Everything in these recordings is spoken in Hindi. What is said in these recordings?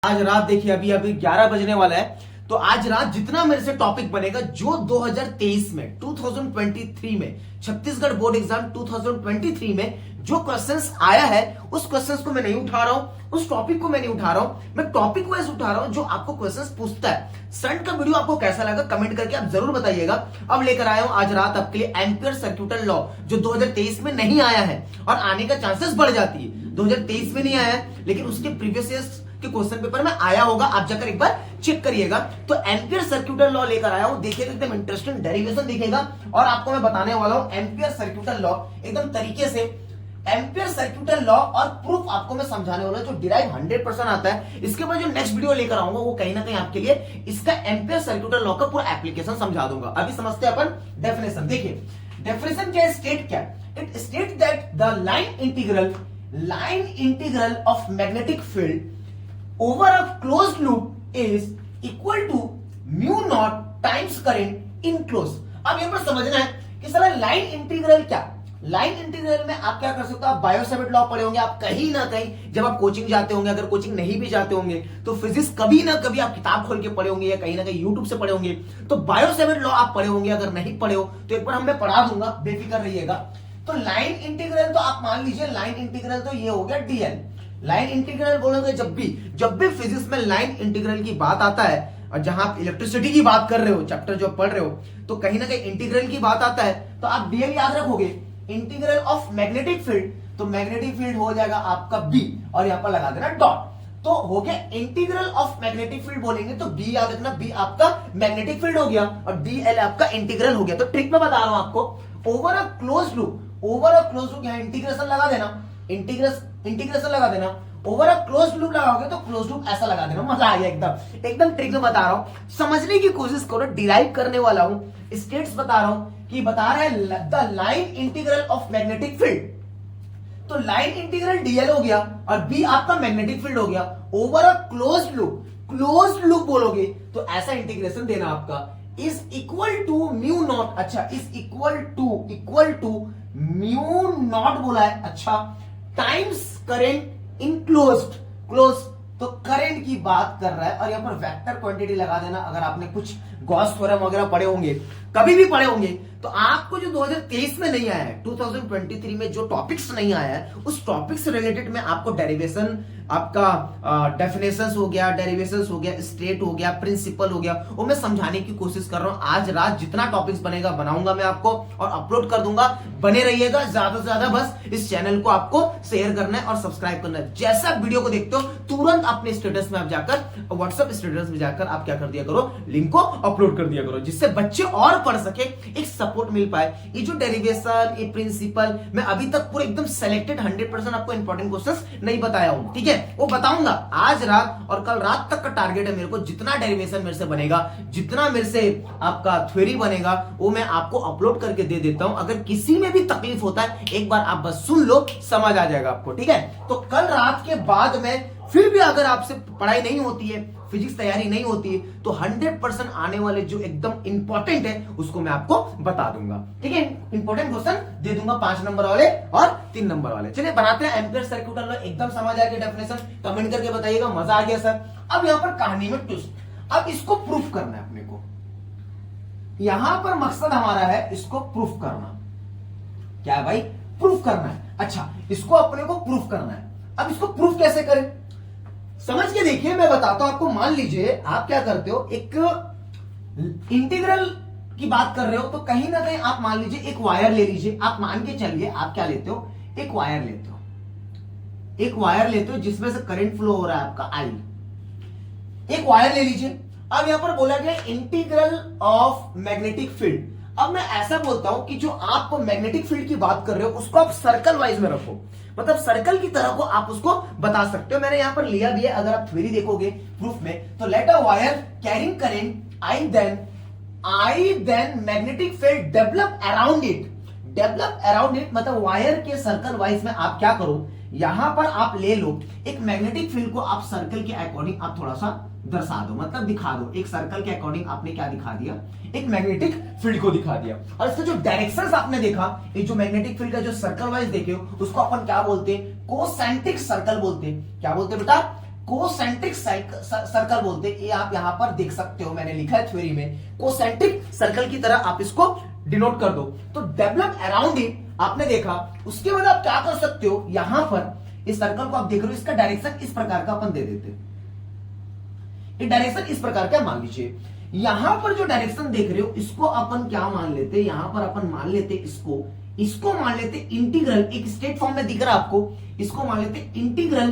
आज रात देखिए अभी अभी 11 बजने वाला है। तो आज रात जितना मेरे से टॉपिक बनेगा जो 2023 में 2023 में छत्तीसगढ़ बोर्ड एग्जाम 2023 में जो क्वेश्चंस आया है उस क्वेश्चंस को मैं नहीं उठा रहा हूं, उस टॉपिक को मैं नहीं उठा रहा हूं, मैं टॉपिक वाइज उठा रहा हूं जो आपको क्वेश्चंस पूछता है। संट का वीडियो आपको कैसा लगा कमेंट करके आप जरूर बताइएगा। अब लेकर आया हूं आज रात आपके लिए एम्पियर सर्क्यूटल लॉ जो 2023 में नहीं आया है और आने का चांसेस बढ़ जाती है। 2023 में नहीं आया है लेकिन उसके प्रीवियस ईयर्स के क्वेश्चन पेपर में आया होगा, आप जाकर एक बार चेक करिएगा। तो एम्पियर सर्क्यूटल लॉ लेकर आया हूं, देखिएगा एकदम इंटरेस्टिंग डेरिवेशन दिखेगा और आपको मैं बताने वाला हूं एम्पियर सर्क्यूटल लॉ एकदम तरीके से। एम्पियर सर्क्यूटल लॉ और प्रूफ आपको मैं समझाने वाला हूं जो डिराइव 100% आता है। इसके बाद जो नेक्स्ट वीडियो लेकर आऊंगा वो कहीं ना कहीं आपके लिए इसका एम्पियर सर्क्यूटल लॉ का पूरा एप्लीकेशन समझा दूंगा। अभी समझते हैं अपन डेफिनेशन। देखिए डेफिनेशन क्या है, स्टेट क्या, it state that the line integral of magnetic field over a closed loop is equal to mu naught times current in closed। अब यहां पर समझना है कि साला लाइन इंटीग्रल क्या। लाइन इंटीग्रल में आप क्या कर सकते हो, आप बायो-सेवर्ट लॉ पढ़े होंगे, आप कहीं ना कहीं जब आप कोचिंग जाते होंगे, अगर कोचिंग नहीं भी जाते होंगे तो फिजिक्स कभी ना कभी आप किताब खोल के पढ़े होंगे या कहीं ना कहीं यूट्यूब से पढ़े होंगे। तो बायो-सेवर्ट लॉ आप पढ़े होंगे, अगर नहीं पढ़े हो तो एक बार मैं पढ़ा दूंगा, बेफिक्र रहिएगा। तो लाइन इंटीग्रल तो आप मान लीजिए लाइन इंटीग्रल तो ये हो गया डीएल। लाइन इंटीग्रल बोलोगे जब भी फिजिक्स में लाइन इंटीग्रल की बात आता है और जहां आप इलेक्ट्रिसिटी की बात कर रहे हो, चैप्टर जो पढ़ रहे हो, तो कहीं ना कहीं इंटीग्रल की बात आता है तो आप डीएल याद रखोगे। इंटीग्रल ऑफ मैग्नेटिक फील्ड, तो मैग्नेटिक फील्ड हो जाएगा आपका बी और यहां पर लगा देना डॉट। तो हो गया इंटीग्रल ऑफ मैग्नेटिक फील्ड बोलेंगे तो बी याद रखना, बी आपका मैग्नेटिक फील्ड हो गया और डीएल आपका इंटीग्रल हो गया। तो ट्रिक में बता रहा हूं आपको, ओवर अ क्लोज लूप यहां इंटीग्रेशन लगा देना, इंटीग्रेशन लगा देना, ओवर अ क्लोज लूप लगाओगे तो क्लोज लूप ऐसा लगा देना। मजा आ गया एकदम ट्रिक में बता रहा हूं, समझने की कोशिश करो। डिराइव करने वाला हूं, स्टेट्स बता रहा हूं कि बता रहा है the line integral of magnetic field. तो लाइन इंटीग्रल डीएल हो गया और बी आपका मैग्नेटिक फील्ड हो गया। ओवर अ क्लोज लूप बोलोगे तो ऐसा इंटीग्रेशन देना आपका is equal to mu naught. अच्छा, is equal to mu naught बोला है, अच्छा, टाइम्स करेंट इन क्लोज, तो करंट की बात कर रहा है और यहां पर वेक्टर क्वांटिटी लगा देना। अगर आपने कुछ गॉस थ्योरम वगैरह पढ़े होंगे, कभी भी पढ़े होंगे, तो आपको जो 2023 में नहीं आया है, 2023 में जो टॉपिक्स नहीं आया है उस टॉपिक से रिलेटेड में आपको डेरिवेशन, आपका डेफिनेशंस हो गया, डेरिवेशंस हो गया, स्टेट हो गया, प्रिंसिपल हो गया, वो मैं समझाने की कोशिश कर रहा हूं। आज रात जितना टॉपिक्स बनेगा बनाऊंगा मैं आपको और अपलोड कर दूंगा। बने रहिएगा, ज्यादा से ज्यादा बस इस चैनल को आपको शेयर करना है और सब्सक्राइब करना है। जैसा वीडियो को देखते हो तुरंत अपने स्टेटस में आप जाकर, व्हाट्सएप स्टेटस में जाकर आप क्या कर दिया करो, लिंक को अपलोड कर दिया करो, जिससे बच्चे और पढ़ सके, एक सपोर्ट मिल पाए। ये जो डेरिवेशन, ये प्रिंसिपल, मैं अभी तक पूरे एकदम सेलेक्टेड 100% आपको इंपॉर्टेंट क्वेश्चंस नहीं बताया हूं, ठीक है, वो बताऊंगा आज रात और कल रात तक का टारगेट है मेरे को। जितना डेरिवेशन मेरे से बनेगा, जितना मेरे से आपका थ्योरी बनेगा, वो मैं आपको अपलोड करके दे देता हूं। अगर किसी में भी तकलीफ होता है एक बार आप बस सुन लो, समझ आ जाएगा आपको, ठीक है। तो कल रात के बाद में फिर भी अगर आपसे पढ़ाई नहीं होती है, फिजिक्स तैयारी नहीं होती है, तो 100% आने वाले जो एकदम इंपॉर्टेंट है उसको मैं आपको बता दूंगा, ठीक है। इंपॉर्टेंट क्वेश्चन दे दूंगा 5 नंबर वाले और 3 नंबर वाले। चलिए बनाते हैं एम्पियर सर्क्यूटल लॉ। एकदम समझ आ गया डेफिनेशन, कमेंट करके बताइएगा मजा आ गया सर। अब यहां पर कहानी में ट्विस्ट, अब इसको प्रूफ करना है अपने को। यहां पर मकसद हमारा है इसको प्रूफ करना। क्या है भाई? प्रूफ करना है। अच्छा, इसको अपने को प्रूफ करना है। अब इसको प्रूफ कैसे करें समझ के देखिए, मैं बताता हूं आपको। मान लीजिए आप क्या करते हो, एक इंटीग्रल की बात कर रहे हो तो कहीं ना कहीं आप मान लीजिए एक वायर ले लीजिए। आप मान के चलिए आप क्या लेते हो, एक वायर लेते हो जिसमें से करंट फ्लो हो रहा है आपका आई। एक वायर ले लीजिए। अब यहां पर बोला गया इंटीग्रल ऑफ मैग्नेटिक फील्ड। अब मैं ऐसा बोलता हूं कि जो आप मैग्नेटिक फील्ड की बात कर रहे हो उसको आप सर्कल वाइज में रखो, मतलब सर्कल की तरह को आप उसको बता सकते हो। मैंने यहां पर लिया भी है, अगर आप थ्योरी देखोगे प्रूफ में, तो let a wire carrying current I then magnetic field develop around it, मतलब वायर के सर्कल वाइज में आप क्या करो, यहां पर आप ले लो एक मैग्नेटिक फील्ड को, आप सर्कल के अकॉर्डिंग आप थोड़ा सा दर्शा दो, मतलब दिखा दो। एक सर्कल के अकॉर्डिंग आपने क्या दिखा दिया, एक मैग्नेटिक फील्ड को दिखा दिया। और इसका जो डायरेक्शंस आपने देखा, ये जो मैग्नेटिक फील्ड का जो सर्कल वाइज देखे हो उसको अपन क्या बोलते हैं, कोसेंट्रिक सर्कल बोलते हैं। क्या बोलते हैं बेटा? कोसेंट्रिक सर्कल बोलते हैं। ये आप यहां पर देख सकते हो, मैंने लिखा है थ्योरी में, कोसेंट्रिक सर्कल की तरह आप इसको डिनोट कर दो। तो डेवलप अराउंड इट आपने देखा, उसके बाद आप क्या कर सकते हो, यहां पर इस सर्कल को आप देख रहे हो, इसका डायरेक्शन इस प्रकार का अपन दे देते हैं। ये डायरेक्शन इस प्रकार का मान लीजिए, यहां पर जो डायरेक्शन देख रहे हो इसको अपन क्या मान लेते, यहां पर अपन मान लेते इसको मान लेते इंटीग्रल, एक स्टेट फॉर्म में दिख रहा है आपको, इसको मान लेते इंटीग्रल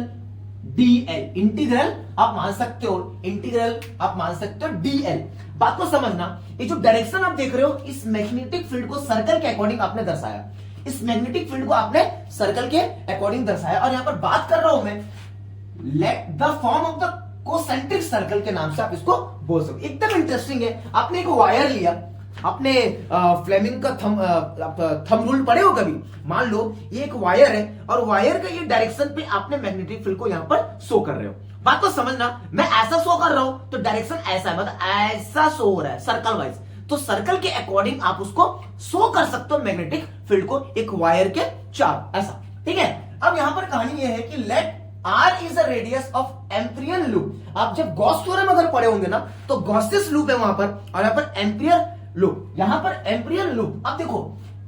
डीएल। इंटीग्रल आप मान सकते हो, इंटीग्रल आप मान सकते हो डीएल। बात को समझना, ये जो डायरेक्शन आप देख रहे हो, इस मैग्नेटिक फील्ड को सर्कल के अकॉर्डिंग आपने दर्शाया, इस मैग्नेटिक फील्ड को आपने सर्कल के अकॉर्डिंग दर्शाया। और यहां पर बात कर रहा हूं मैं let the form of the concentric circle के नाम से आप इसको बोल सकते। एकदम इंटरेस्टिंग है। आपने एक वायर लिया, आपने फ्लेमिंग का थंब रूल पढ़े हो कभी, मान लो ये एक वायर है और वायर का ये डायरेक्शन पे आपने मैग्नेटिक फील्ड को यहां पर शो कर रहे हो। बात को समझना, मैं ऐसा शो कर रहा हूं तो डायरेक्शन ऐसा है, मतलब ऐसा शो हो रहा है सर्कल वाइज, तो सर्कल के अकॉर्डिंग आप उसको शो कर सकते हो मैग्नेटिक फील्ड को एक वायर के चार, ऐसा। ठीक है, अब यहां पर कहानी यह है कि let R is a radius of Amperian loop. आप जब गॉस थ्योरम अगर पढ़े होंगे ना, तो गॉसियस लूप है वहां पर, और यहां पर एम्पियर लूप, यहां पर एम्पिरियन लूप। अब देखो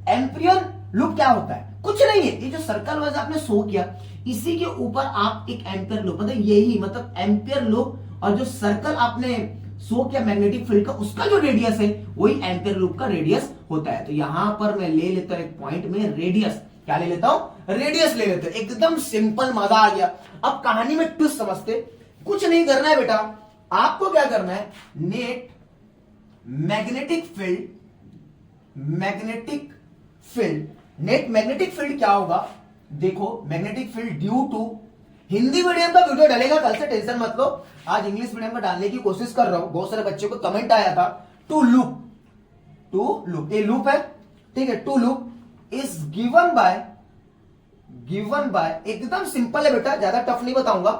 एम्पिरियन लूप क्या होता है, कुछ नहीं है, ये जो सर्कल वाइज आपने शो किया, इसी के ऊपर आप एक एम्पियर लूप, मतलब यही, मतलब एम्पियर लूप, और जो सर्कल आपने शो किया मैग्नेटिक फील्ड का, उसका जो रेडियस है वही एम्पियर लूप का रेडियस होता है। तो यहां पर मैं ले लेता हूं एक पॉइंट में रेडियस, क्या ले लेता हूं, रेडियस ले लेते हैं। एकदम सिंपल, मजा आ गया। अब कहानी में ट्विस्ट समझते, कुछ नहीं करना है बेटा, आपको क्या करना है, net magnetic field, magnetic field, net magnetic field क्या होगा, देखो magnetic field due to, Hindi medium का वीडियो डलेगा कल से, टेंशन मत लो, आज इंग्लिश मीडियम में डालने की कोशिश कर रहा हूं। बहुत सारे बच्चों को कमेंट आया था, टू लूप, टू लूप, ये लूप है, ठीक है, two loop is given by, एकदम सिंपल है बेटा, ज्यादा टफ नहीं बताऊंगा,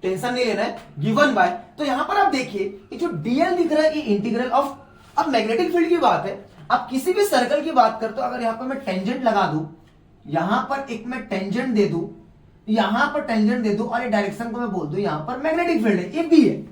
टेंशन नहीं लेना है, गिवन बाय। तो यहां पर आप देखिए ये जो डीएल दिख रहा है, ये इंटीग्रल ऑफ, अब मैग्नेटिक फील्ड की बात है, आप किसी भी सर्कल की बात करते हो, अगर यहां पर मैं टेंजेंट लगा दूं, यहां पर एक मैं टेंजेंट दे दूं, यहां पर टेंजेंट दे दूं, और ये डायरेक्शन को मैं बोल दूं यहां पर मैग्नेटिक फील्ड है, ये बी है।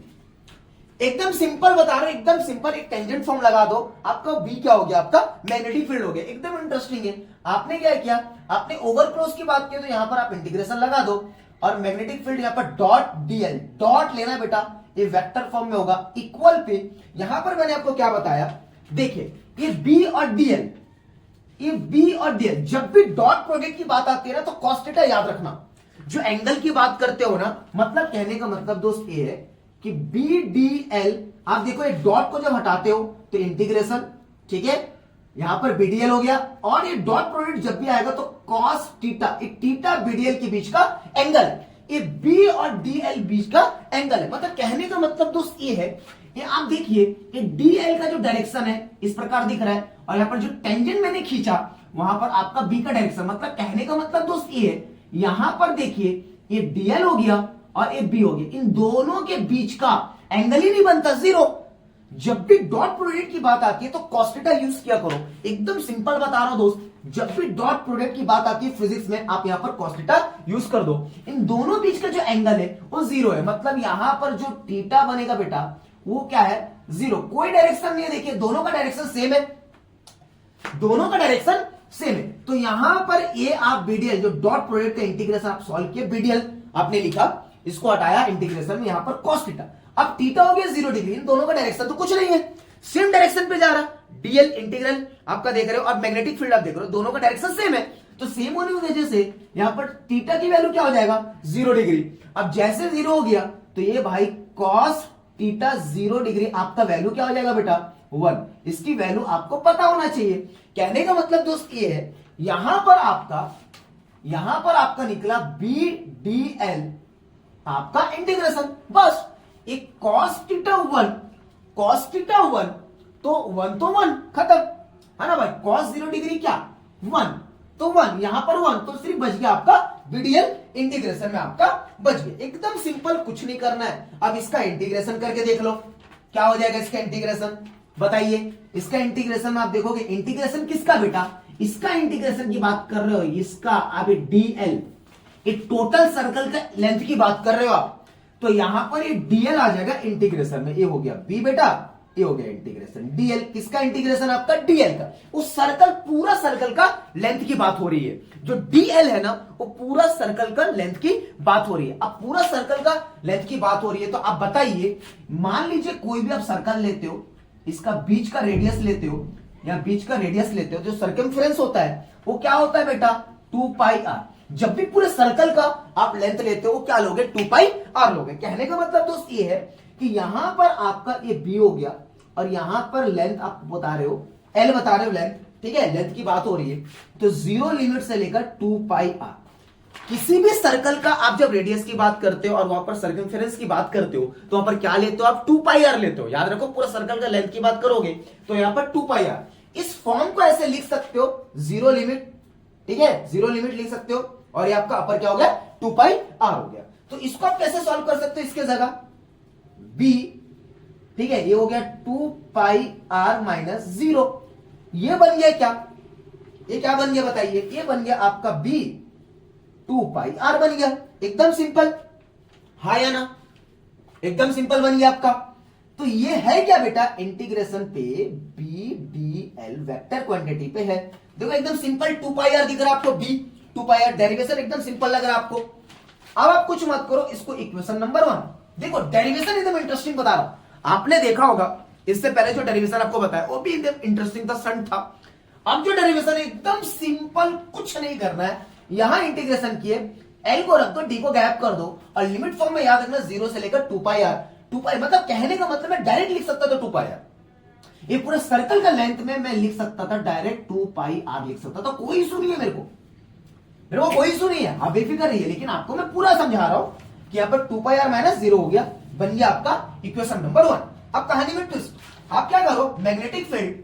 एकदम सिंपल बता रहा हूं, एकदम सिंपल, एक टेंजेंट फॉर्म लगा दो, आपका बी क्या हो गया, आपका मैग्नेटिक फील्ड हो गया। एकदम इंटरेस्टिंग है। आपने क्या किया, आपने ओवरक्रोस की बात की, तो यहां पर आप इंटीग्रेशन लगा दो, और मैग्नेटिक फील्ड यहां पर डॉट डीएल, डॉट लेना बेटा, ये वेक्टर फॉर्म में होगा, इक्वल पे, यहां पर मैंने आपको क्या बताया, देखिए ये बी और डीएल, ये बी और डीएल, जब भी डॉट प्रोडक्ट की बात आती है ना, तो कॉस थीटा याद रखना। जो एंगल की बात करते हो ना, मतलब कहने का मतलब दोस्त ये है कि बी डी एल, आप देखो एक डॉट को जब हटाते हो तो इंटीग्रेशन, ठीक है, यहां पर बीडीएल हो गया, और ये डॉट प्रोडक्ट जब भी आएगा तो कॉस थीटा, एक थीटा बीडीएल के बीच का एंगल, ये बी और डीएल बीच का एंगल है। मतलब कहने का मतलब दोस्त ये है, ये आप देखिए ये डीएल का जो डायरेक्शन है इस प्रकार दिख रहा है, और यहां पर जो टेंजेंट मैंने खींचा वहां पर आपका बी का डायरेक्शन, मतलब कहने का मतलब दोस्त ये है, यहां पर देखिए ये डीएल हो गया और ये बी हो गया, इन दोनों के बीच का एंगल ही नहीं बनता, जीरो। जब भी डॉट प्रोडक्ट की बात आती है तो कॉस थीटा यूज किया करो। एकदम सिंपल बता रहा हूं दोस्त, जब भी डॉट प्रोडक्ट की बात आती है फिजिक्स में, आप यहां पर कॉस थीटा यूज कर दो। इन दोनों बीच का जो एंगल है वो जीरो है, मतलब यहां पर जो थीटा बनेगा बेटा वो क्या है, जीरो। कोई डायरेक्शन नहीं है, देखिए दोनों का डायरेक्शन सेम है, दोनों का डायरेक्शन सेम है। तो यहां पर ये आप बीडीएल, जो डॉट प्रोडक्ट का इंटीग्रेशन आप सॉल्व किए, बीडीएल आपने लिखा, इसको हटाया इंटीग्रेशन में, यहां पर कॉस थीटा, अब थीटा हो गया 0 डिग्री। इन दोनों का डायरेक्शन तो कुछ नहीं है, सेम डायरेक्शन पे जा रहा है। डीएल इंटीग्रल आपका देख रहे हो, और मैग्नेटिक फील्ड आप देख रहे हो, दोनों का डायरेक्शन सेम है, तो सेम होने की वजह से यहां पर थीटा की वैल्यू क्या हो जाएगा, 0 डिग्री। अब जैसे 0 हो गया तो ये भाई कॉस थीटा 0 डिग्री, आपका वैल्यू क्या हो जाएगा बेटा, 1। इसकी वैल्यू आपको पता होना चाहिए। कहने का मतलब दोस्त ये है, यहां पर आपका निकला बी डी एल, आपका इंटीग्रेशन, बस एक cos थीटा 1, cos थीटा 1 तो 1 तो 1 खत्म है ना भाई, cos 0 डिग्री क्या 1 तो 1, यहां पर 1 तो सिर्फ बच गया आपका बीडीएल, इंटीग्रेशन में आपका बच गया। एकदम सिंपल, कुछ नहीं करना है। अब इसका इंटीग्रेशन करके देख लो क्या हो जाएगा इसका इंटीग्रेशन, बताइए। इसका इंटीग्रेशन में आप देखोगे, इंटीग्रेशन किसका बेटा, इसका इंटीग्रेशन की बात कर रहे हो, इसका अब डीएल, एक टोटल सर्कल का लेंथ की बात कर रहे हो आप, तो यहां पर ये डीएल आ जाएगा इंटीग्रेशन में। ये हो गया बी बेटा, ये हो गया इंटीग्रेशन डीएल। किसका इंटीग्रेशन? आपका डीएल का। उस सर्कल, पूरा सर्कल का लेंथ की बात हो रही है। जो डीएल है ना, वो पूरा सर्कल का लेंथ की बात हो रही है। अब पूरा सर्कल का लेंथ की बात हो रही है, तो आप बताइए, मान लीजिए कोई भी आप सर्कल लेते हो, इसका बीच का रेडियस लेते हो, या बीच का रेडियस लेते हो, जो सर्कमफ्रेंस होता है वो क्या होता है बेटा? 2 पाई आर। जब भी पूरे सर्कल का आप लेंथ लेते हो, क्या लोगे? 2 पाई आर लोगे। कहने का मतलब दोस्त ये है कि यहां पर आपका ये बी हो गया, और यहां पर लेंथ आप बता रहे हो, एल बता रहे हो लेंथ, ठीक है, लेंथ की बात हो रही है। तो 0 लिमिट से लेकर 2 पाई आर। किसी भी सर्कल का आप जब रेडियस की बात करते हो और वहां पर सर्कमफेरेंस की बात करते हो, तो वहां पर क्या लेते हो? आप 2 पाई आर लेते हो। याद रखो, पूरा सर्कल का लेंथ की बात करोगे तो यहां पर 2 पाई आर। इस फॉर्म को ऐसे लिख सकते हो, 0 लिमिट, ठीक है, 0 लिमिट लिख सकते हो, और ये आपका अपर क्या हो गया? 2 पाई आर हो गया। तो इसको आप कैसे सॉल्व कर सकते हो? इसके जगह बी, ठीक है, ये हो गया 2 पाई आर माइनस 0। ये बन गया क्या? ये क्या बन गया बताइए? ये बन गया आपका बी 2 पाई आर बन गया। एकदम सिंपल, हाँ या ना? एकदम सिंपल बन गया आपका। तो ये है क्या बेटा? इंटीग्रेशन पे B D L vector quantity पे है। देखो एकदम सिंपल, 2 पाई आर दिख रहा है आपको, बी 2 पाई आर, डेरिवेशन एकदम सिंपल लग रहा है आपको। अब आप कुछ मत करो, इसको इक्वेशन नंबर 1 देखो। डेरिवेशन एकदम इंटरेस्टिंग बता रहा हूं, आपने देखा होगा इससे पहले जो डेरिवेशन आपको बताया वो भी एकदम इंटरेस्टिंग था, सन था। अब जो डेरिवेशन एकदम सिंपल, कुछ नहीं करना है, यहां इंटीग्रेशन किए, एल को रख दो, डी को गैप कर दो, और लिमिट फॉर्म में याद रखना 0 से लेकर 2 पाई आर। 2 पाई मतलब कहने का मतलब मैं डायरेक्ट लिख सकता था 2 पाई आर। ये पूरे सर्कल का लेंथ में मैं लिख सकता था डायरेक्ट 2 पाई आर लिख सकता था। कोई इशू नहीं है मेरे को कोई इशू नहीं है, आप बेफिक्र रहिए। लेकिन आपको मैं पूरा समझा रहा हूं कि यहां पर 2 पाई आर माइनस 0 हो गया, बन गया आपका इक्वेशन नंबर 1। अब कहानी में ट्विस्ट, आप क्या करो, मैग्नेटिक फील्ड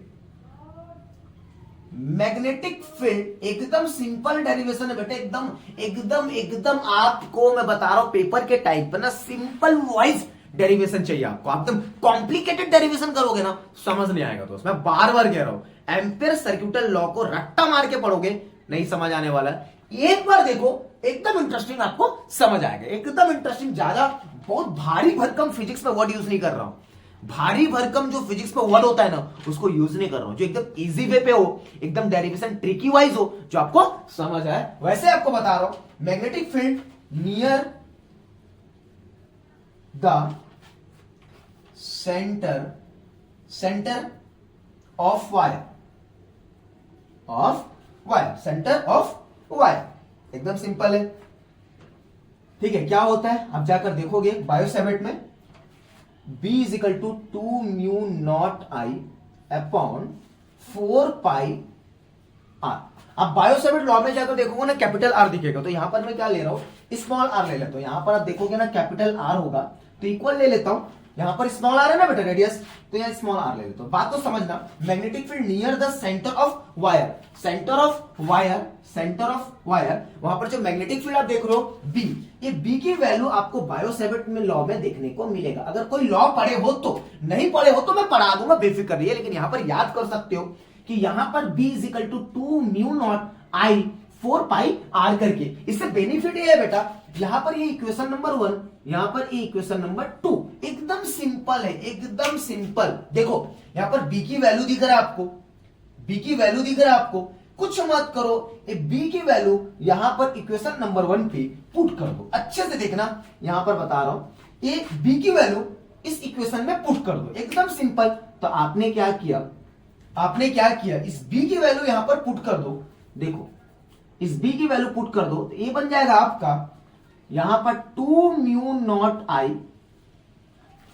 एकदम सिंपल डेरिवेशन है बेटा, एकदम एकदम एकदम आपको मैं बता रहा हूं पेपर के टाइप पर ना सिंपल वाइज डेरिवेशन चाहिए आपको। आप एकदम कॉम्प्लिकेटेड डेरिवेशन करोगे ना समझ नहीं आएगा दोस्त, मैं बार बार कह रहा हूं। एम्पियर सर्किटल लॉ को रट्टा मार के पढ़ोगे नहीं समझ आने वाला है। एक बार देखो, एकदम इंटरेस्टिंग आपको समझ आएगा, एकदम इंटरेस्टिंग। ज्यादा बहुत भारी भरकम फिजिक्स में वर्ड यूज नहीं कर रहा हूं, भारी भरकम जो फिजिक्स में वर्ड होता है ना उसको यूज नहीं कर रहा हूं, जो एकदम इजी वे पे हो, एकदम डेरिवेशन ट्रिकी वाइज हो, जो आपको समझ आए वैसे आपको बता रहा हूं। Magnetic field near the centre of wire, centre of wire, एकदम सिंपल है, ठीक है। क्या होता है आप जाकर देखोगे बायोसेवर्ट में, B is equal to 2 mu naught I upon 4 pi r. आप बायोसेवर्ट लॉ में जाकर देखोगे ना कैपिटल आर दिखेगा, तो यहां पर मैं क्या ले रहा हूं, स्मॉल आर ले लेता हूं। यहां पर आप देखोगे ना कैपिटल आर होगा, तो इक्वल ले लेता हूं। यहां पर स्मॉल आर है ना बेटा रेडियस, तो यहां स्मॉल आर ले लेता हूं। बात तो समझना, magnetic field near the centre of wire, वहां पर जो मैग्नेटिक फील्ड आप देख रहे हो बी, ये बी की वैल्यू आपको बायोसेवर्ट में लॉ में देखने को मिलेगा। अगर कोई लॉ पढ़े हो तो, नहीं पढ़े हो तो मैं पढ़ा दूंगा, बेफिक्र रहिए। लेकिन यहां पर याद कर सकते हो कि यहां पर B is equal to 2 mu naught I 4 pi r करके। इससे बेनिफिट ये है बेटा, यहां पर ये इक्वेशन नंबर 1, यहां पर ये इक्वेशन नंबर 2, एकदम सिंपल है, एकदम सिंपल। देखो यहां पर बी की वैल्यू दिख रहा है आपको, बी की वैल्यू दिख रहा है आपको, कुछ मत करो, ये बी की वैल्यू यहां पर इक्वेशन नंबर 1 पे पुट कर दो। अच्छे से देखना, यहां पर बता रहा हूं, ये बी की वैल्यू इस इक्वेशन में पुट कर दो, एकदम सिंपल। तो आपने क्या किया, इस बी की वैल्यू यहां पर पुट कर दो। देखो इस बी की वैल्यू पुट कर दो, तो ये बन जाएगा आपका यहां पर 2 म्यू नॉट आई,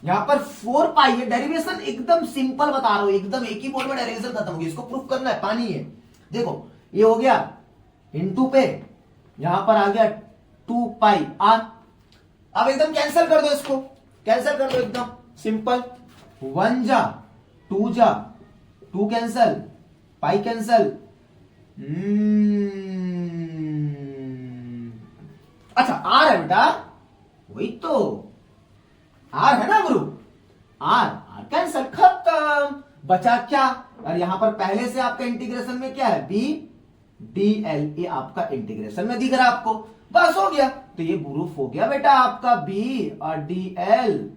यहां पर 4 पाई है। डेरिवेशन एकदम सिंपल बता रहा हूं, एकदम एक ही बोर्ड में डेरिवेशन खत्म हो गया। इसको प्रूफ करना है, पानी है। देखो ये हो गया इनटू पे, यहां पर आ गया 2 पाई आर। अब एकदम कैंसिल कर दो, इसको कैंसिल कर दो, एकदम सिंपल। 1 जा 2 कैंसिल, पाई कैंसिल। अच्छा आर है बेटा, वही तो आर है ना गुरु, आर कैंसिल, खत्म। बचा क्या, और यहां पर पहले से आपका इंटीग्रेशन में क्या है, बी डी एल, ये आपका इंटीग्रेशन में दिख रहा है आपको। बस हो गया। तो ये प्रूफ हो गया बेटा आपका बी और डी एल,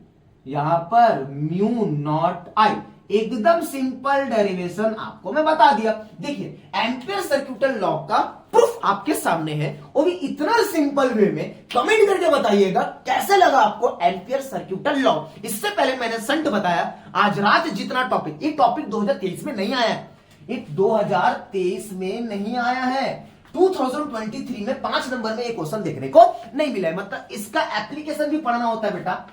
यहां पर म्यू नॉट आई। एकदम सिंपल डेरिवेशन आपको मैं बता दिया। देखिए एम्पियर सर्किटल लॉ का प्रूफ आपके सामने है, वो भी इतना सिंपल वे में। कमेंट करके बताइएगा कैसे लगा आपको एम्पियर सर्किटल लॉ। इससे पहले मैंने संट बताया, आज रात जितना टॉपिक, ये टॉपिक 2023 में नहीं आया है, ये 2023 में नहीं आया है, 2023 में 5 नंबर में एक क्वेश्चन देखने को नहीं मिला है। मतलब इसका एप्लीकेशन भी पढ़ना होता है बेटा,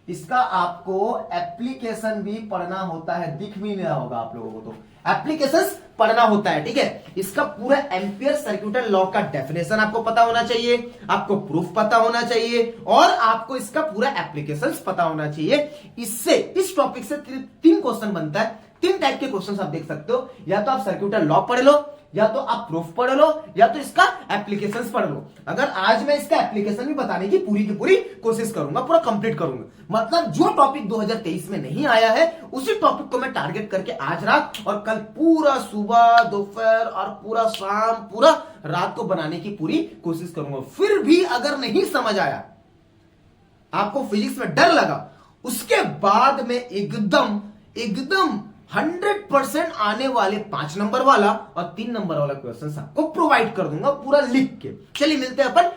इसका आपको एप्लीकेशन भी पढ़ना होता है। दिख भी नहीं रहा होगा आप लोगों को, तो एप्लीकेशंस पढ़ना होता है, ठीक है। इसका पूरा एम्पियर सर्किटल लॉ का डेफिनेशन आपको पता होना चाहिए, आपको प्रूफ पता होना चाहिए, और आपको इसका पूरा एप्लीकेशंस पता होना चाहिए। इससे, इस टॉपिक से 3 क्वेश्चन बनता है। 3 टाइप के क्वेश्चन आप देख सकते हो, या तो आप सर्किटल लॉ पढ़ लो, या तो आप प्रूफ पढ़ लो, या तो इसका एप्लीकेशंस पढ़ लो। अगर आज मैं इसका एप्लीकेशन भी बताने की पूरी कोशिश करूंगा, पूरा कंप्लीट करूंगा। मतलब जो टॉपिक 2023 में नहीं आया है, उसी टॉपिक को मैं टारगेट करके आज रात और कल पूरा सुबह, दोपहर और पूरा शाम, पूरा रात को बनाने की पूरी कोशिश करूंगा। फिर भी अगर नहीं समझ आया, आपको फिजिक्स में डर लगा, उसके बाद में एकदम 100% आने वाले 5 नंबर वाला और 3 नंबर वाला क्वेश्चन आपको प्रोवाइड कर दूंगा पूरा लिख के। चलिए मिलते हैं अपन